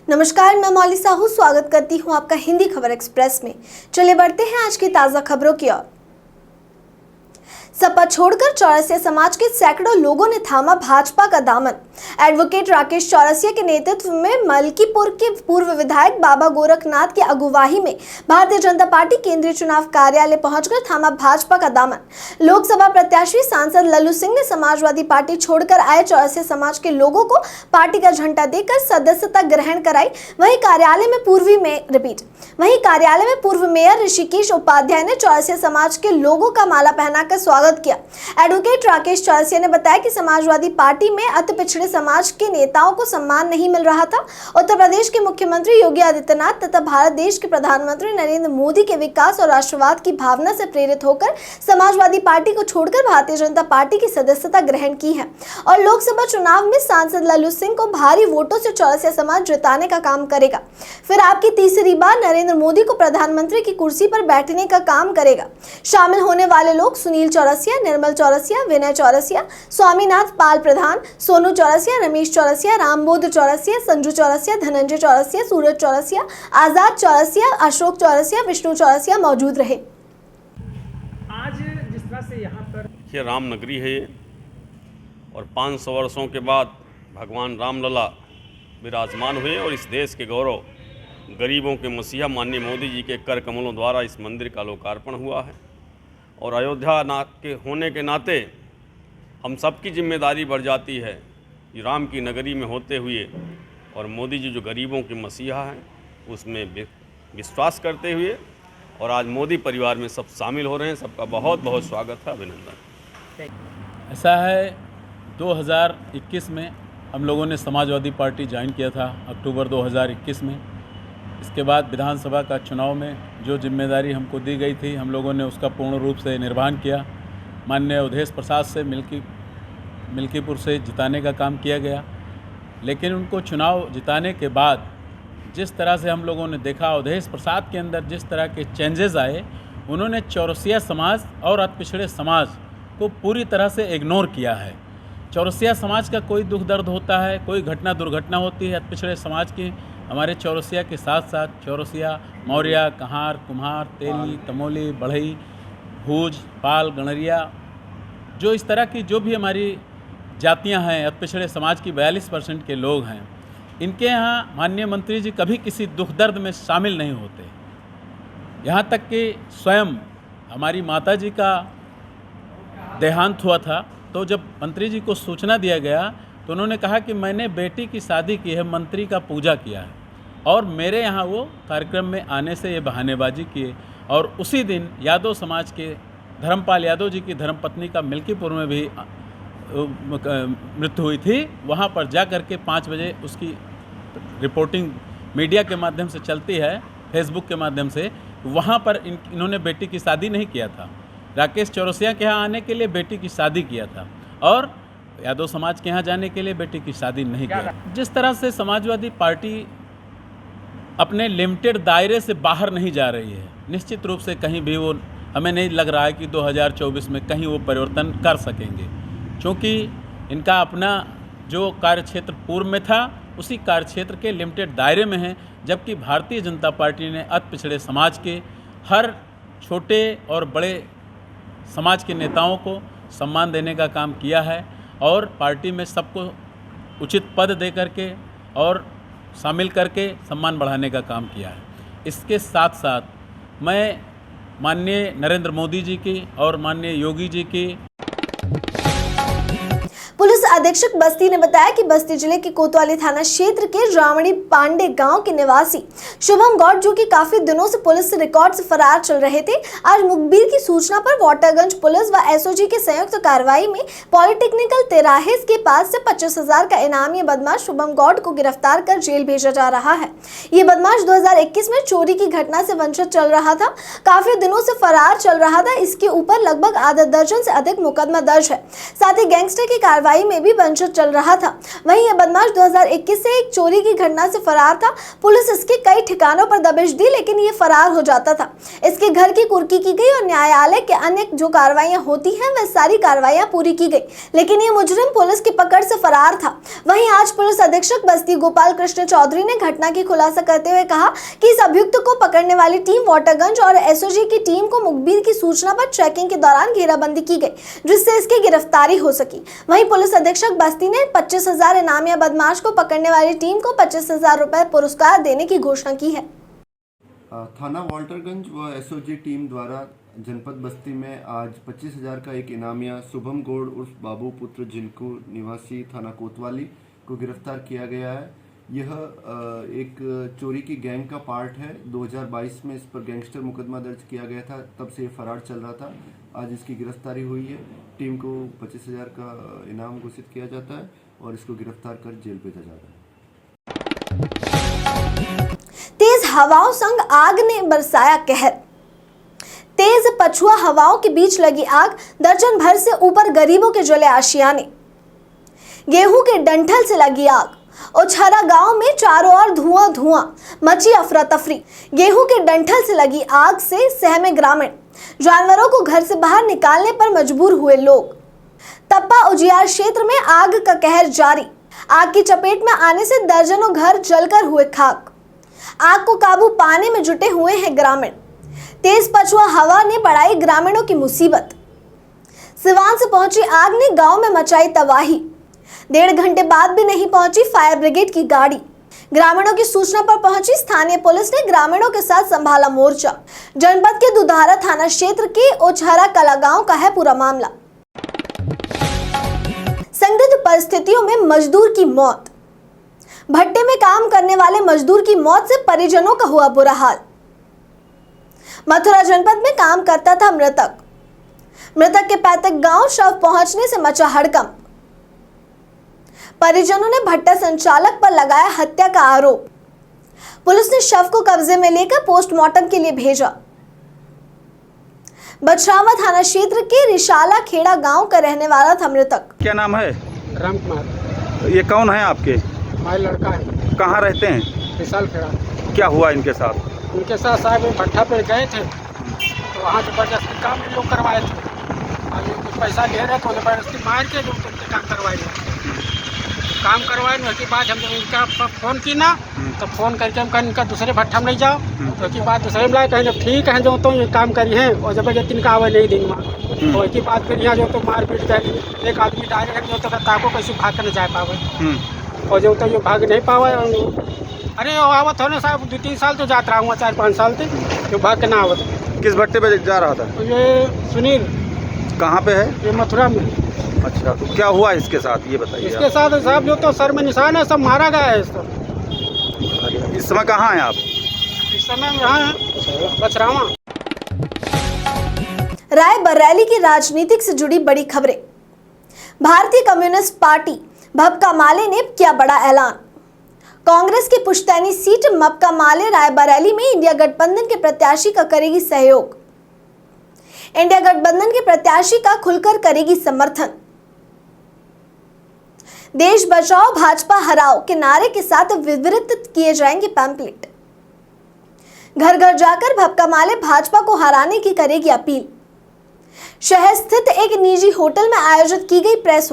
नमस्कार, मैं मौली साहू स्वागत करती हूं आपका हिंदी खबर एक्सप्रेस में। चलिए बढ़ते हैं आज की ताजा खबरों की ओर। सपा छोड़कर चौरसिया समाज के सैकड़ों लोगों ने थामा भाजपा का दामन। एडवोकेट राकेश चौरसिया के नेतृत्व में मलकीपुर के पूर्व विधायक बाबा गोरखनाथ की अगुवाई में भारतीय जनता पार्टी केंद्रीय चुनाव कार्यालय पहुंचकर थामा भाजपा का दामन। लोकसभा प्रत्याशी सांसद लल्लू सिंह ने समाजवादी पार्टी छोड़कर आए चौरसिया समाज के लोगों को पार्टी का झंडा देकर सदस्यता ग्रहण कराई। वहीं कार्यालय में पूर्व मेयर ऋषिकेश उपाध्याय ने चौरसिया समाज के लोगों का माला पहनाकर स्वागत किया। एडवोकेट राकेश चौरसिया ने बताया कि समाजवादी पार्टी में अति पिछड़े समाज के नेताओं को सम्मान नहीं मिल रहा था। उत्तर प्रदेश के मुख्यमंत्री योगी आदित्यनाथ तथा भारत देश के प्रधानमंत्री नरेंद्र मोदी के विकास और राष्ट्रवाद की भावना से प्रेरित होकर समाजवादी पार्टी को छोड़कर भारतीय जनता पार्टी की सदस्यता ग्रहण की है और लोकसभा चुनाव में सांसद लल्लू सिंह को भारी वोटों से चौरसिया समाज जिताने का काम करेगा। फिर आपकी तीसरी बार नरेंद्र मोदी को प्रधानमंत्री की कुर्सी पर बैठने का काम करेगा। शामिल होने वाले लोग सुनील चौरसिया, निर्मल चौरसिया, विनय चौरसिया, स्वामीनाथ पाल प्रधान, सोनू चौरसिया, रमेश चौरसिया, रामबोध चौरसिया, संजू चौरसिया, धनंजय चौरसिया, सूरज चौरसिया, आजाद चौरसिया, अशोक चौरसिया, विष्णु चौरसिया मौजूद रहे। आज जिस तरह से यहाँ पर ये राम नगरी है ये, और 500 वर्षों के बाद भगवान रामलला विराजमान हुए और इस देश के गौरव गरीबों के मसीहा माननीय मोदी जी के कर कमलों द्वारा इस मंदिर का लोकार्पण हुआ है। और अयोध्या के होने के नाते हम सबकी जिम्मेदारी बढ़ जाती है कि राम की नगरी में होते हुए और मोदी जी जो गरीबों के मसीहा हैं उसमें विश्वास करते हुए और आज मोदी परिवार में सब शामिल हो रहे हैं। सबका बहुत बहुत स्वागत है, अभिनंदन। ऐसा है 2021 में हम लोगों ने समाजवादी पार्टी ज्वाइन किया था, अक्टूबर 2021 में। इसके बाद विधानसभा का चुनाव में जो जिम्मेदारी हमको दी गई थी हम लोगों ने उसका पूर्ण रूप से निर्वहन किया। माननीय अवधेश प्रसाद से मिल्कीपुर से जिताने का काम किया गया, लेकिन उनको चुनाव जिताने के बाद जिस तरह से हम लोगों ने देखा अवधेश प्रसाद के अंदर जिस तरह के चेंजेस आए, उन्होंने चौरसिया समाज और अति पिछड़े समाज को पूरी तरह से इग्नोर किया है। चौरसिया समाज का कोई दुख दर्द होता है, कोई घटना दुर्घटना होती है अति पिछड़े समाज की, हमारे चौरसिया के साथ साथ चौरसिया, मौर्या, कहार, कुम्हार, तेली, तमोली, बढ़ई, भूज, पाल, गणरिया, जो इस तरह की जो भी हमारी जातियां हैं अति पिछड़े समाज की 42% के लोग हैं, इनके यहाँ माननीय मंत्री जी कभी किसी दुख दर्द में शामिल नहीं होते। यहाँ तक कि स्वयं हमारी माता जी का देहांत हुआ था तो जब मंत्री जी को सूचना दिया गया तो उन्होंने कहा कि मैंने बेटी की शादी की है, मंत्री का पूजा किया है, और मेरे यहाँ वो कार्यक्रम में आने से ये बहानेबाजी किए। और उसी दिन यादव समाज के धर्मपाल यादव जी की धर्मपत्नी का मिल्कीपुर में भी मृत्यु हुई थी। वहाँ पर जा कर के 5 बजे उसकी रिपोर्टिंग मीडिया के माध्यम से चलती है, फेसबुक के माध्यम से। वहाँ पर इन्होंने बेटी की शादी नहीं किया था, राकेश चौरसिया के यहाँ आने के लिए बेटी की शादी किया था और यादव समाज के यहाँ जाने के लिए बेटी की शादी नहीं किया। जिस तरह से समाजवादी पार्टी अपने लिमिटेड दायरे से बाहर नहीं जा रही है, निश्चित रूप से कहीं भी वो हमें नहीं लग रहा है कि 2024 में कहीं वो परिवर्तन कर सकेंगे, क्योंकि इनका अपना जो कार्यक्षेत्र पूर्व में था उसी कार्यक्षेत्र के लिमिटेड दायरे में है। जबकि भारतीय जनता पार्टी ने अति पिछड़े समाज के हर छोटे और बड़े समाज के नेताओं को सम्मान देने का काम किया है और पार्टी में सबको उचित पद दे करके और शामिल करके सम्मान बढ़ाने का काम किया है। इसके साथ साथ मैं माननीय नरेंद्र मोदी जी की और माननीय योगी जी की पुलिस अधीक्षक बस्ती ने बताया कि बस्ती जिले के कोतवाली थाना क्षेत्र के रावणी पांडे गांव के निवासी शुभम गौड़, जो कि काफी दिनों से पुलिस रिकॉर्ड से फरार चल रहे थे, आज मुखबिर की सूचना पर वाटरगंज पुलिस व एसओजी की संयुक्त कार्रवाई में पॉलिटेक्निकल तिराहे के पास से 25,000 का इनामी बदमाश शुभम गौड़ को गिरफ्तार कर जेल भेजा जा रहा है। ये बदमाश 2021 में चोरी की घटना से वंचित चल रहा था, काफी दिनों से फरार चल रहा था। इसके ऊपर लगभग आधा दर्जन से अधिक मुकदमा दर्ज है। साथ ही गैंगस्टर की कार्रवाई में भी बंचर चल रहा था। वहीं यह बदमाश 2021 से एक चोरी की घटना से फरार था। पुलिस इसके कई ठिकानों पर दबिश दी, लेकिन ये फरार हो जाता था। इसके घर की कुर्की की गई और न्यायालय के अन्य जो कार्रवाइयां होती हैं वह सारी कार्रवाइयां पूरी की गई, लेकिन ये मुजरिम पुलिस की पकड़ से फरार था। वहीं आज पुलिस अधीक्षक बस्ती गोपाल कृष्ण चौधरी ने घटना की खुलासा करते हुए कहा कि इस अभियुक्त को पकड़ने वाली टीम वाटरगंज और एसओजी की टीम को मुखबिर की सूचना पर चेकिंग के दौरान घेराबंदी की गई, जिससे इसकी गिरफ्तारी हो सकी। वहीं पुलिस अधीक्षक बस्ती ने 25,000 इनामिया बदमाश को पकड़ने वाली टीम को 25,000 रुपए पुरस्कार देने की घोषणा की है। थाना वाल्टरगंज व एसओजी टीम द्वारा जनपद बस्ती में आज 25,000 का एक इनामिया शुभम गौड़ उर्फ बाबू पुत्र जिनको निवासी थाना कोतवाली को गिरफ्तार किया गया है। यह एक चोरी की गैंग का पार्ट है। 2022 में इस पर गैंगस्टर मुकदमा दर्ज किया गया था, तब से ये फरार चल रहा था। आज इसकी गिरफ्तारी हुई है। टीम को 25,000 का इनाम घोषित किया जाता है और इसको गिरफ्तार कर जेल भेजा जाता है। तेज हवाओं संग आग ने बरसाया कहर। तेज पछुआ हवाओं के बीच लगी आग, दर्जन भर से ऊपर गरीबों के जले आशियाने। गेहूं के डंठल से लगी आग, ओछरा गांव में चारों ओर धुआं धुआं, मची अफरा तफरी। गेहूं के डंठल से लगी आग से सहमे ग्रामीण, जानवरों को घर से बाहर निकालने पर मजबूर हुए लोग। तप्पा उजियार क्षेत्र में आग का कहर जारी। आग की चपेट में आने से दर्जनों घर जलकर हुए खाक। आग को काबू पाने में जुटे हुए हैं ग्रामीण। तेज पछुआ हवा ने बढ़ाई ग्रामीणों की मुसीबत। सिवान से पहुंची आग ने गांव में मचाई तबाही। 1.5 घंटे बाद भी नहीं पहुंची फायर ब्रिगेड की गाड़ी। ग्रामीणों की सूचना पर पहुंची स्थानीय पुलिस ने ग्रामीणों के साथ संभाला मोर्चा। जनपद के दुधारा थाना क्षेत्र के ओछरा कला गांव का है पूरा मामला। संदिग्ध परिस्थितियों में मजदूर की मौत। भट्टे में काम करने वाले मजदूर की मौत से परिजनों का हुआ बुरा हाल। मथुरा जनपद में काम करता था मृतक के पैतृक गांव शव पहुंचने से मचा हड़कंप। परिजनों ने भट्टा संचालक पर लगाया हत्या का आरोप। पुलिस ने शव को कब्जे में लेकर पोस्टमार्टम के लिए भेजा। बछरावा थाना क्षेत्र के रिशाला खेड़ा गांव का रहने वाला था मृतक। क्या नाम है? राम कुमार। ये कौन है आपके? हमारे लड़का है। कहाँ रहते हैं? विशाल खेड़ा। क्या हुआ इनके साथ? उनके साथ साहब भट्टा पे गए थे, तो वहाँ जबरदस्ती काम लोग करवाए थे। और कुछ पैसा ले रहे तो जबरदस्ती मार के जो उनके काम करवाए। काम करवाए उसके बाद हम जब इनका फ़ोन की ना, तो फ़ोन करके हम कहीं इनका दूसरे भट्टा में ले जाओ, तो उसके बाद दूसरे में लाए कहीं जब ठीक है जो तो ये काम करी है और जबरदस्ती इनका आवे नहीं दिन में। तो उसके बाद फिर यहाँ जो तो मार पीट गए। एक आदमी डायरेक्ट जो तो ताको कैसे भाग कर नहीं जा पावे और जो तो ये भाग नहीं पावा। अरे आवत हो ना साहब 2-3 साल तो जात रहा हूँ, 4-5 साल तक जो भाग के ना आवत। किस भट्टे पे जा रहा था? ये सुनील। कहाँ पे है? ये मथुरा में। अच्छा, तो क्या हुआ इसके साथ ये बताइए। इसके साथ साहब जो तो सर में निशान है, सब मारा गया है इसको। इस समय कहाँ हैं आप? इस समय हम यहाँ हैं बछरावा। रायबरेली की राजनीतिक से जुड़ी बड़ी खबरें। भारतीय कम्युनिस्ट पार्टी भपका माले ने किया बड़ा ऐलान। कांग्रेस की पुश्तैनी सीट मपका माले रायबरेली में इंडिया गठबंधन के प्रत्याशी का करेगी सहयोग। इंडिया गठबंधन के प्रत्याशी का खुलकर करेगी समर्थन। देश बचाओ भाजपा हराओ के नारे के साथ वितरित किए जाएंगे पैम्पलेट। घर घर जाकर भपका माले भाजपा को हराने की करेगी अपील। शहर स्थित एक निजी होटल में आयोजित की गई प्रेस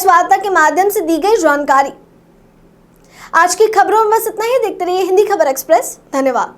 वार्ता के माध्यम से दी गई जानकारी। आज की खबरों में बस इतना ही। देखते रहिए हिंदी खबर एक्सप्रेस। धन्यवाद।